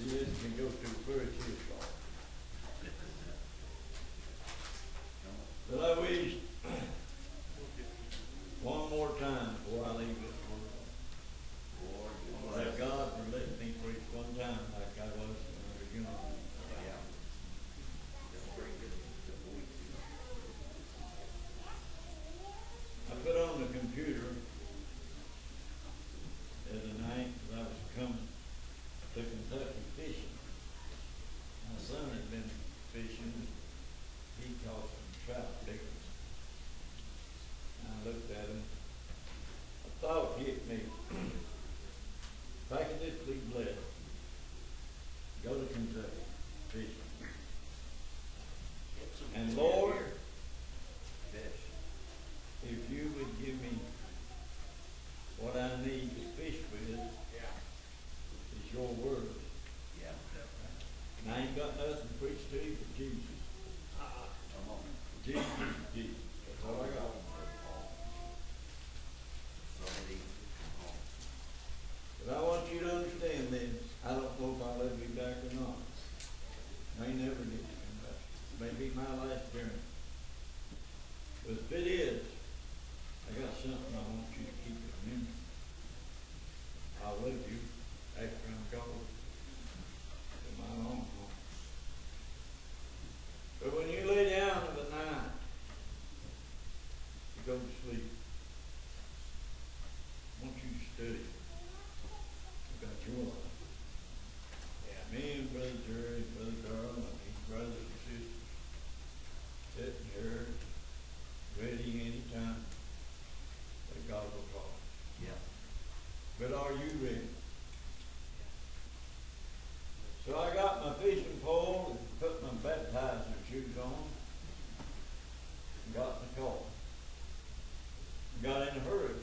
This can go to first his fault. But I wish one more time before I leave this world. That God for letting me preach one time like I was when I was young. I put on the computer the other night as I was coming to Kentucky fishing. My son had been fishing. He caught some trout pickers. And I looked at him. A thought hit me. If I could just be blessed, go to Kentucky fishing. And Lord, if you would give me what I need to fish with, is your word. And I ain't got nothing to preach to you but Jesus. Jesus, Jesus. That's all I got. But I want you to understand this. I don't know if I'll ever be back or not. I may never get to come back. It may be my last journey. But if it is, I got something I want you to keep remembering. I'll love you after I'm gone to my own home. But when you lay down in the night to go to sleep, I want you to study about your life. Me and Brother Jerry, Brother Darrell, and these brothers and sisters sitting here ready anytime that God will call. But are you ready? So I got my fishing pole and put my baptizing shoes on and got in the car. Got in a hurry.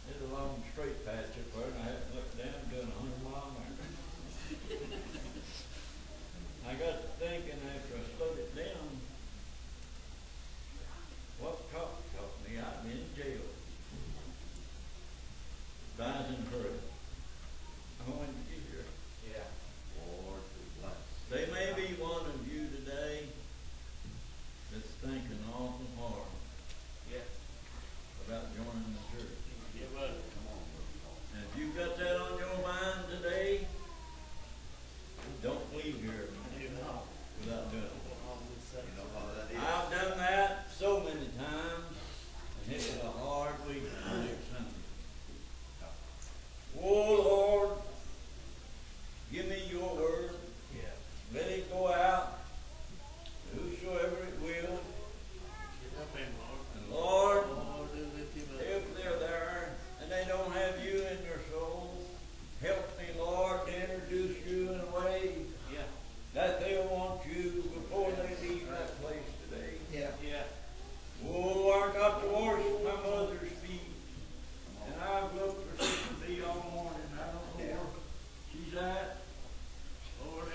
There's a long straight patch up there, and I haven't looked down, doing 100 miles an hour. I got to thinking after I slowed it down, what caught me? I'd been in jail. But I was in a hurry. I wanted to get here. Lord, there may be one of you today that's thinking awful hard about joining the church. And if you've got that on your mind today, don't leave here without doing it. I've done that so many times, and it was a hard week next Sunday. Oh Lord, give me your word. Let it go out, whosoever it will. And Lord, if they're there and they don't have you in their soul, help me, Lord, to introduce you in a way that they'll want you before they leave that place today. Oh, I got to wash my mother's feet, and I've looked for Sister B all morning. I don't know where she's at. Lord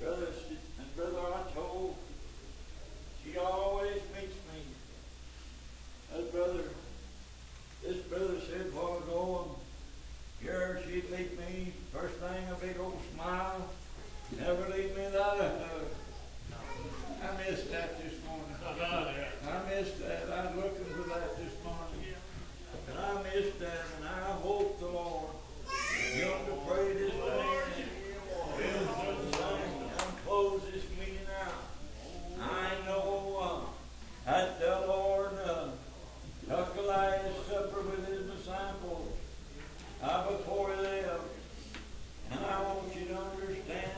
help me. Brother, I told, she always meets me. This brother said while ago, here she'd meet me, first thing a big old smile, never leave me without a hug. I missed that this morning. I missed that. I was looking for that this morning. And I missed that, and I hope the Lord will to pray this morning. And close this meeting out. I know that the Lord took Elijah's supper with his disciples before he left. And I want you to understand,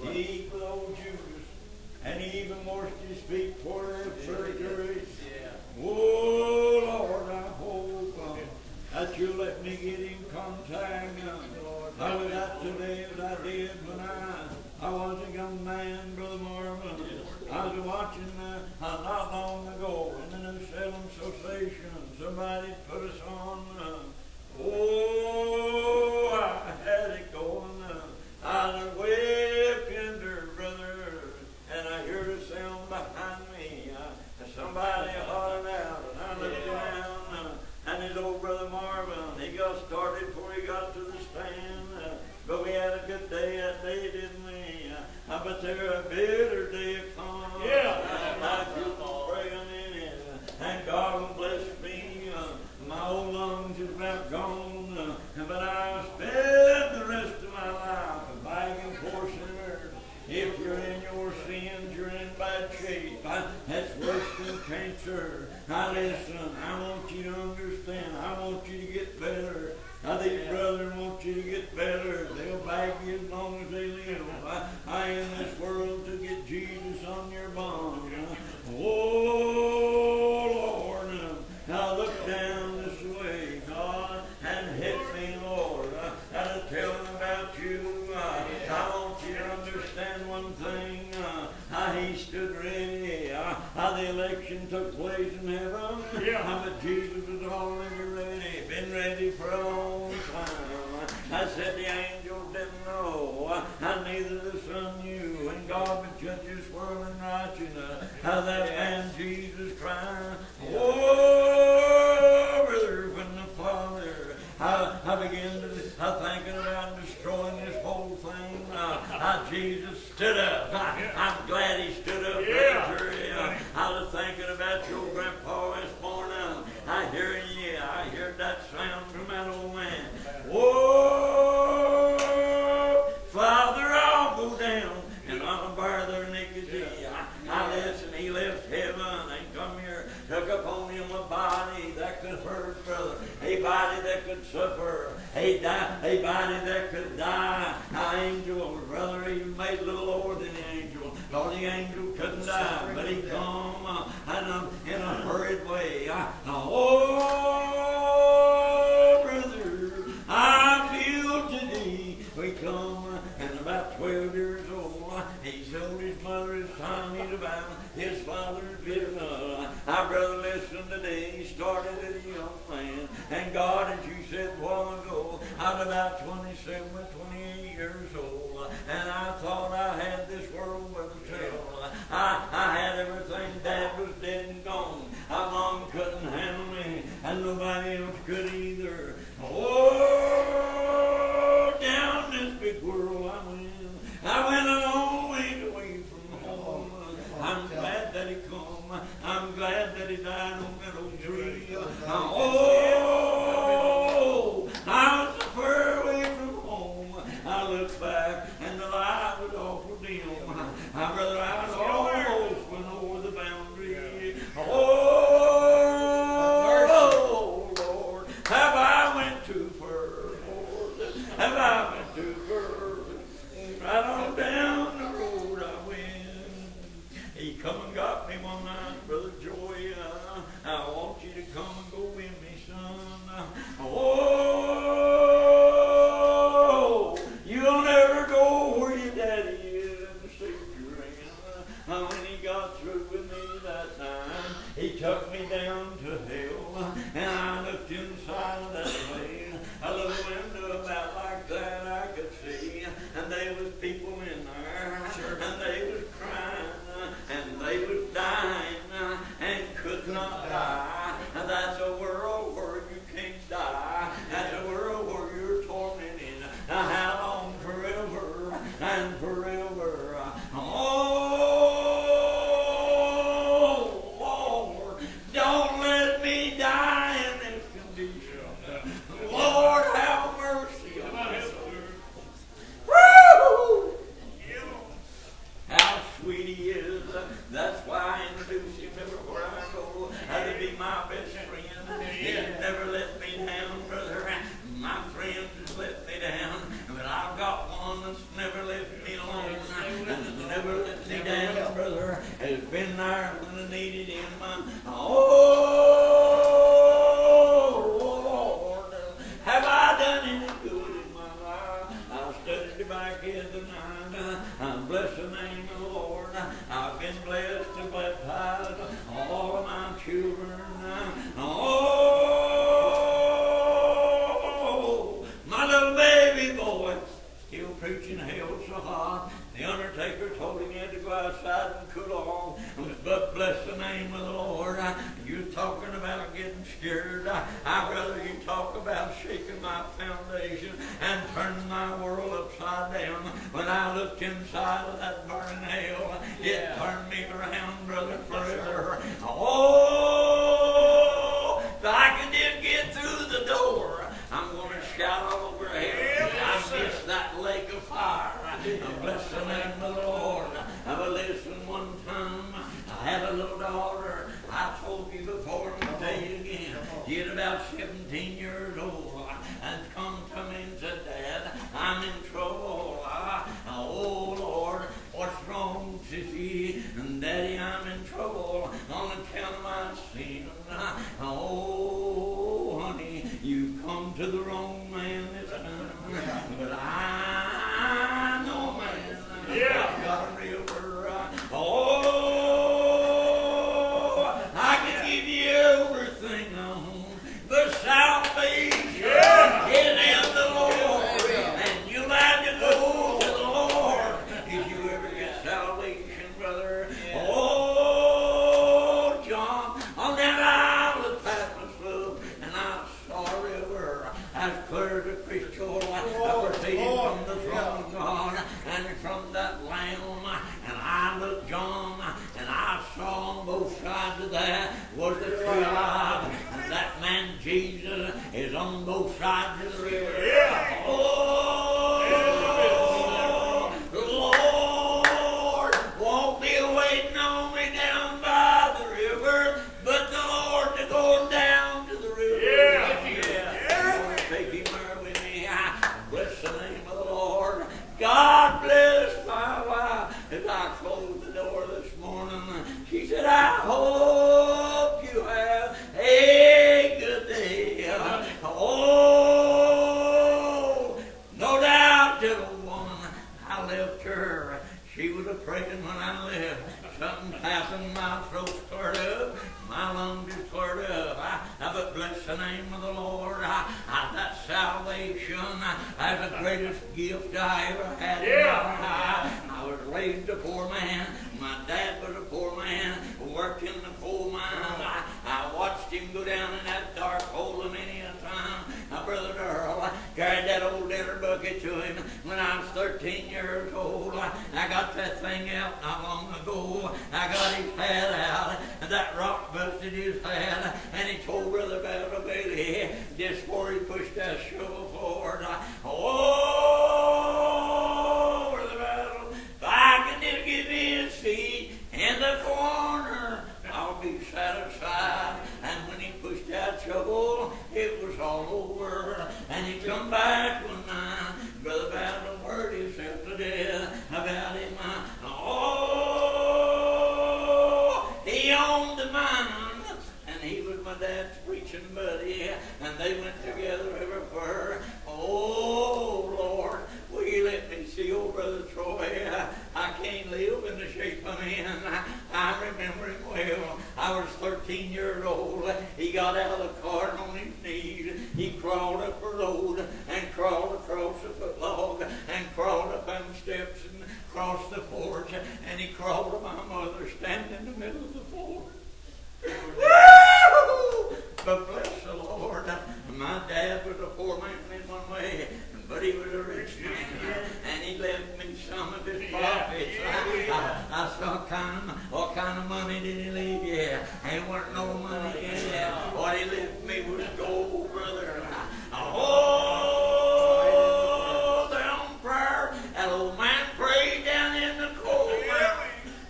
he ate with old Judas, and he even washed his feet before that surgery. Oh Lord, I hope that you'll let me get in contact with that today as I did when I was a young man, Brother Marvin. I was watching not long ago in the New Salem Association. Somebody put us on. I had it going. I was way up yonder, brother, and I heard a sound behind me. Somebody hollered out, and I looked down, and his old brother Marvin, he got started before he got to the stand. But we had a good good day that day, didn't we? But there a bitter day come. Yeah. I keep on praying in it. And God will bless me. My old lungs is about gone. But I'll spend the rest of my life begging for sinners. If you're in your sins, you're in bad shape. That's worse than cancer. Now listen, I want you to understand. I want you to get better. These brothers want you to get better. They'll bag you as long as they live. I in this world to get Jesus on your bond. Oh, Lord. Now look down this way, God, and hit me, Lord. And tell them about you. I want you to understand one thing. He stood ready. The election took place in heaven. But Jesus was already ready. Been ready for a long time. I said the angels didn't know. Neither the Son knew. And God would judge this world in righteousness. That man Jesus Christ. Oh, brother, when the Father, I began to thinking about destroying this whole thing. Jesus stood up. I'm glad he stood up. I was thinking about your grandpa this morning. I hear you. I heard that sound from that old man. Whoa, Father, I'll go down and I'll bear their iniquity. I listen. He left heaven and come here, took upon him a body that could hurt, brother. A body that could suffer. A body that could die. An angel, brother, he made a little lower than the angel. Because the angel couldn't die. But he come in a hurried way. Oh, brother, I feel today. We come and about 12 years old. He told his mother his time he's about his father's business. Brother, listen today. He started as a young man. And God, as you said a while ago, I'm about 27 or 28 years old. And I thought I had this world by myself. I had everything. Dad was dead and gone. Mom couldn't handle me. And nobody else could either. Oh, down this big world I went. I went a long way away from home. I'm glad that he come. I'm glad that he died on that old tree. Oh, I was so far away from home. I looked back and the light was awful dim. Brother, I was almost went over the boundary. Oh, Lord, have I went too far, Lord? Have I went too far? Right on down the road I went. He come and got me one night, Brother Joy. I want you to come and go with me, son. Oh, you'll never go where your daddy is and the Savior is. When he got through with me that time, he took me down to hell, and I looked inside of that place. A little window about like that I could see, and there was people in there, and they was crying, and they was dying, and could not die. And that's a world where you can't die. That's a world where you're tormented. How long? Forever and forever. Oh, Lord, don't let me die in this condition. Lord, have mercy on us. Woo! How sweet he is. That's why I introduce him everywhere I go. To be my best friend. He's never let me down, brother. My friends has let me down. But I've got one that's never left me alone. That's never let me down, brother. Has been there when I needed him. Oh, Lord, have I done any good in my life? I've studied back here tonight. Bless the name of the Lord. I've been blessed to baptize all of my children. Oh, my little baby boy still preaching hell so hot. The undertaker told him he had to go outside and cool off. But bless the name of the Lord. You're talking about getting scared. I'd rather you talk about shaking my foundation and turning my world upside down. When I looked inside of that burning hell, it turned me around, brother, forever. Oh, if I can just get through the door, I'm going to shout all over hell. I missed that lake of fire. Bless the name of the Lord. But listen, one time I had a little daughter. I told you before, and I'll tell you again. She's about 17 years old, and come to me and said, Dad, I'm in trouble. Oh Lord, what's wrong, sissy? And Daddy, I'm in trouble on account of my sin. Oh, honey, you come to the wrong man this time. But I know, man, I've got a river. Oh, I can give you everything I own. The salvation is in the Lord. And you'll have to go to the Lord if you ever get salvation, brother. Oh, John, on that isle of Patmos, love, and I saw a river as clear as a crystal, proceeding from the throne of God and from that Lamb. And I looked, John, and I saw on both sides of that was the tree of life. And that man Jesus is on both sides of the river. Oh, the Lord won't be waiting on me down by the river, but the Lord to go down to the river. I'm going to take him there with me. Bless the name of the Lord. God bless my wife. As I closed the door this morning, she said, I hope you have a good day. Oh, no doubt, little woman, I left her. She was afraid when I left. Something passing my throat cleared up. My lungs is cleared up. But bless the name of the Lord. That salvation is the greatest gift I ever had in my life. I was raised a poor man. My dad was a poor man, worked in the coal mine. I watched him go down in that dark hole many a time. My brother Earl carried that old dinner bucket to him when I was 13 years old. I got that thing out not long ago. I got his hat out, and that rock busted his hat, and he told Brother Bailey just before he pushed that shovel forward, oh, Brother Battle, if I can just give me a seat in the corner, I'll be satisfied. And when he pushed that shovel, it was all over. And he come back one night, Brother Battle worried himself to death about him. Oh, he owned the mine, and he was my dad's preaching buddy, and they went together everywhere. Oh, Lord, will you let me see old Brother Troy? I can't live in the shape I'm in. I remember him well. I was 13 years old. He got out of the car on his knees. He crawled up the road and crawled across the foot log and crawled up them steps and crossed the porch, and he crawled to my mother standing in the middle of the porch. Woo! But bless the Lord, my dad was a poor man in one way, but he was a rich man, and he left me some of his profits. I saw what kind of money did he leave? Ain't weren't no money in it. What he left me was gold, brother. Oh, down prayer, that old man prayed down in the cold.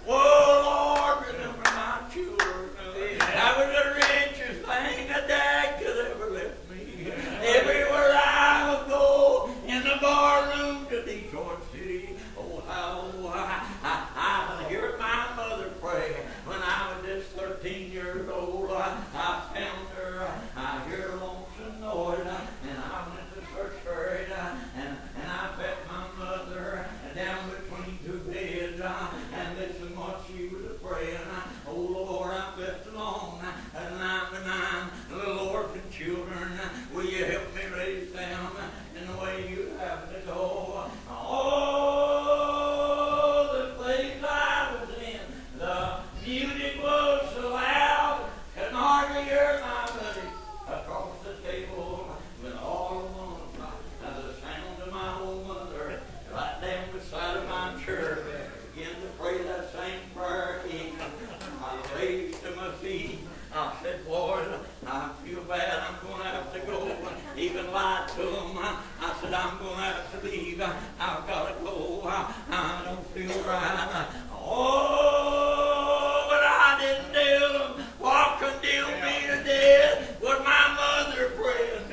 Oh, Lord, remember my children. That was the richest thing a dad could ever left me. Everywhere I would go, in the bar room to Detroit City, oh, how I hear my mother pray. When I was just 13 years old, I found her. I hear her lonesome noise, and I went to church for it, and I fed my mother down between two beds, and listen what she was praying. Oh, Lord, I'm left alone, and I'm nine little orphan children. Will you help me raise them in the way you have to go? Oh, the side of my church, began to pray that same prayer again. I raised to my feet. I said, Lord, I feel bad. I'm going to have to go. Even lied to them. I said, I'm going to have to leave. I've got to go. I don't feel right. Oh, but I didn't tell them what condemned me to death was my mother praying.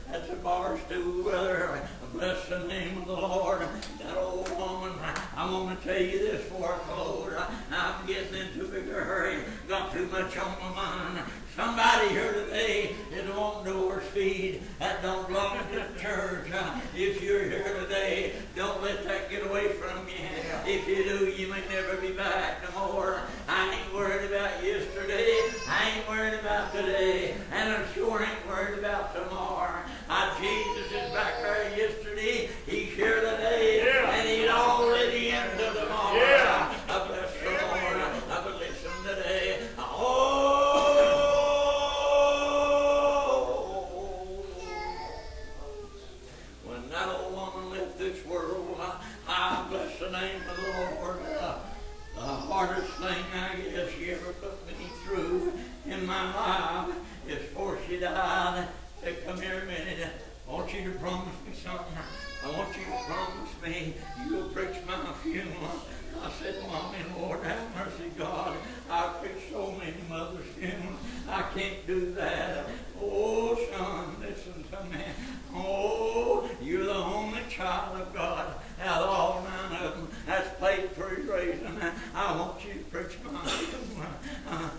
That's a bar stool, brother. Bless the name of the Lord. That old woman, I want to tell you this before I close. I'm getting into a bigger hurry. Got too much on my mind. Somebody here today is wanting to horse feed. That don't belong to the church. If you're here today, don't let that get away from you. If you do, you may never be back no more. I ain't worried about yesterday. I ain't worried about today. And I sure ain't worried about tomorrow. Jesus is back there yesterday. He's here today. And he's already into tomorrow. I bless the Lord. I bless him today. When that old woman left this world, I bless the name of the Lord. The hardest thing I guess she ever put me through in my life is before she died. Said, come here a minute. I want you to promise me something. I want you to promise me you'll preach my funeral. I said, Mommy, Lord, have mercy, God. I've preached so many mothers' funerals. I can't do that. Oh, son, listen to me. Oh, you're the only child of God out of all 9 of them that's paid for his raising. I want you to preach my funeral.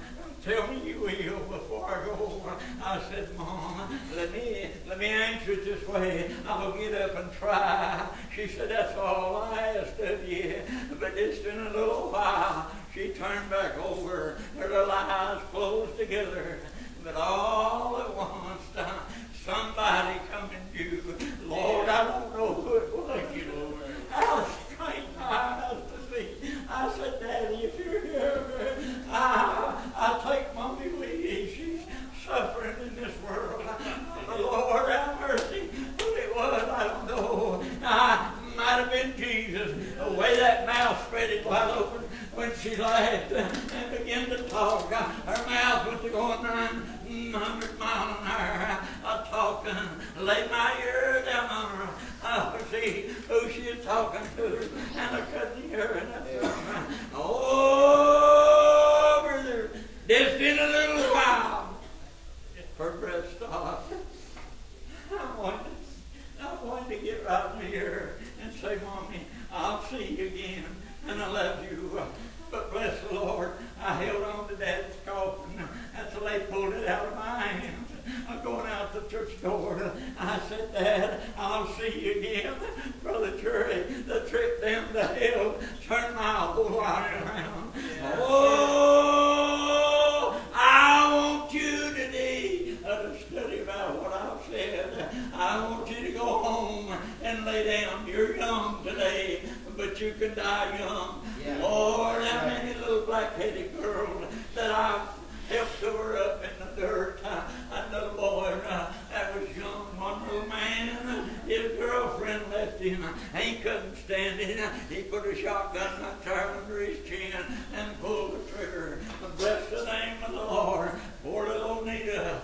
Tell me you will before I go. I said, Mom, let me answer it this way. I'll get up and try. She said, that's all I asked of you. But just in a little while, she turned back over. Her little eyes closed together. But all at once, somebody come and you. Lord, I don't know who it was. I'll strain my eyes to see. I said, Daddy, if you're here, I'll take Mommy with you. She's suffering in this world. The Lord have mercy. Who it was, I don't know. Might have been Jesus. The way that mouth spread it wide open when she laughed and began to talk. Her mouth was going 900 miles an hour. I talked and laid my ear down on her. I could see who she was talking to, and I couldn't hear it. Oh, brother, just in a little while, her breath stopped. I wanted to get right here and say, Mommy, I'll see you again, and I love you. But bless the Lord, I held on to Dad's coffin until they pulled it out of my hands. I'm going out the church door. I said, Dad, I'll see you again. Brother Jerry, the trip down to hell turned my whole life around. Oh, I want you today to study about what I've said. I want you to go home and lay down. You're young today, but you can die young. Lord, how many little black-headed girls that I've helped her up in the dirt. Another boy that was young, one little man, his girlfriend left him. He couldn't stand it. He put a shotgun there under his chin and pulled the trigger. Bless the name of the Lord. Poor little Nita.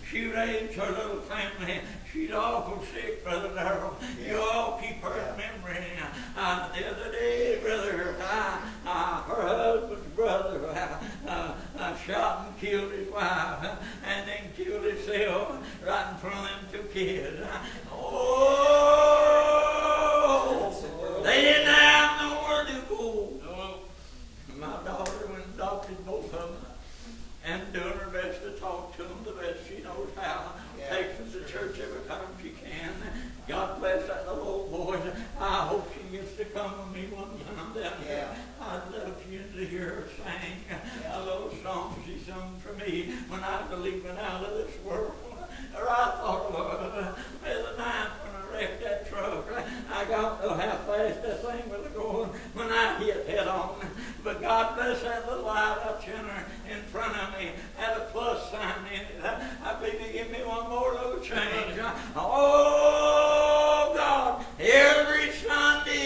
She raised her little family. She's awful sick, Brother Darrell. You all keep her in memory. The other day, brother, her husband's brother shot and killed his wife and then killed himself right in front of them 2 kids. Oh, they didn't have nowhere to go. My daughter went and adopted both of them and doing her best to talk to them the best she knows how. Takes them to church every time she can. God bless that little old boy. I hope she gets to come with me one time down here. I'd love you to hear her sing a little song she sung for me when I was leaving out of this world. Or I thought of the night when I wrecked that truck. I don't know how fast that thing was going when I hit head on. But God bless that little light up in front of me. Had a plus sign in it. I believe He give me one more little change. Oh, God, every Sunday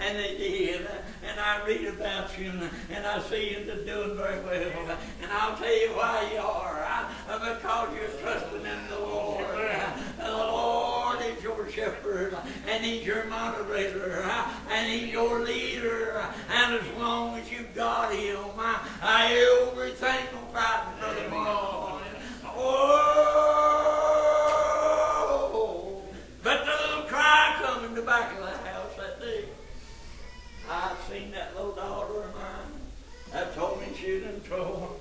and they did. And I read about you, and I see you doing very well. And I'll tell you why you are. Because you're trusting in the Lord. The Lord is your shepherd, and He's your moderator, and He's your leader. And as long as you've got Him, everything will brighten for the morning. Oh, but the little cry come in the back of the house that day. I seen that little daughter of mine that told me she was in trouble.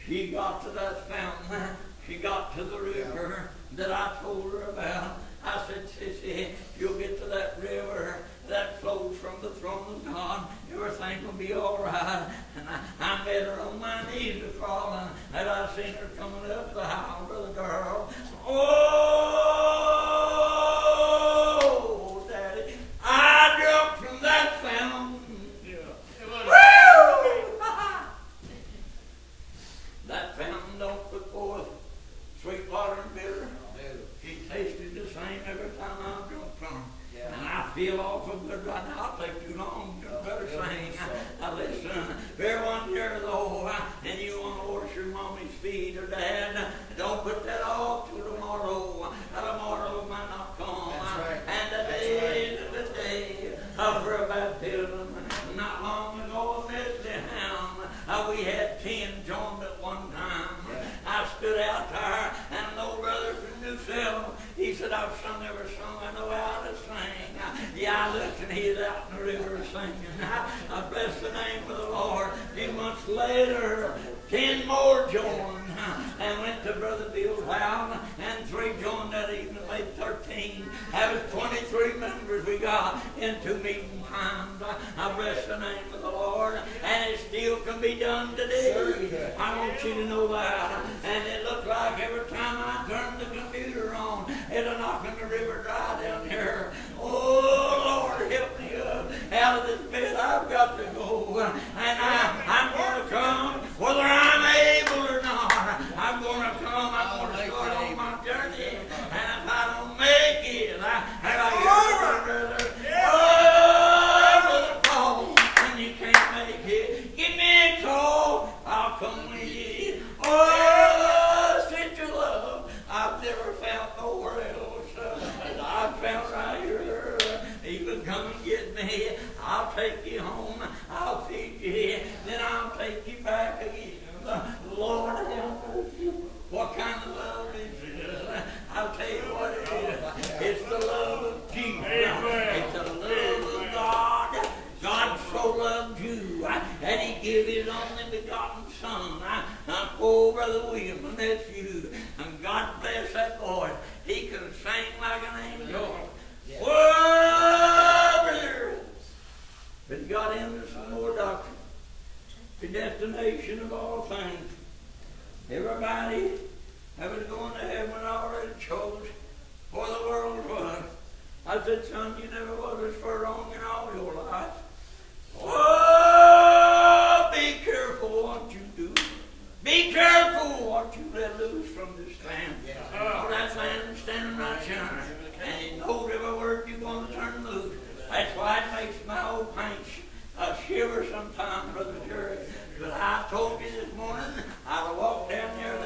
She got to that fountain. She got to the river that I told her about. I said, Sissy, you'll get to that river that flows from the throne of God. Everything will be all right. And I met her on my knees crawling, and I seen her coming up the aisle, Brother Darrell. Oh, Daddy, I jumped from that fountain. Woo! That fountain don't put forth sweet water and bitter. She tasted the same every time I drunk from her. Yeah. And I feel awful good right now. I'll take too long. You better sing. Listen, bear one year though, and you want to wash your mommy's feet or dad, don't put that off till tomorrow. Tomorrow might not come. That's right. And the day is the day of her baptism. Not long ago in Bethlehem, we had 10 joined at one time. Yeah. I stood out there, and an old brother from New Salem, he said, I've sung every song I know how to sing. Yeah, I looked, and he's out in the river singing. I bless the name of the Lord. A few months later, 10 more joined and went to Brother Bill's house, and 3 joined that evening, made 13. That was 23 members we got in 2 meeting times. I bless the name of the Lord, and it still can be done today. I want you to know that. And it looked like every time I turned the computer on, it'll knock in the river dry down here. Oh, Lord, help me up out of this bed. I've got to go. And I'm going to come, whether I'm able or not. I'm going to come. I'm going to start on my journey. And if I don't make it, Brother Paul, when you can't make it, give me a call. I'll come with you. Oh, such a love I've never found nowhere else. And I've found right here. You can come and get me. I'll take you home. I'll feed you. Then I'll take you back again. Lord, what kind of love is this? I'll tell you what it is. It's the love of Jesus. It's the love of God. God so loved you, and He gave His only begotten Son. Oh, Brother William, and that's you. And God bless that boy. He can sing like an angel. Whoa, brother. But He got into some more doctrine. The destination of all things. Everybody that was going to heaven already chose for the world was. I said, son, you never was this far wrong in all your life. Oh, be careful what you do. Be careful what you let loose from this man. Oh, that man standing right yonder, and he knows every word you're going to turn loose. That's why it makes my old paint shiver sometimes, Brother Jerry. But I told you this morning, I'd have walked down there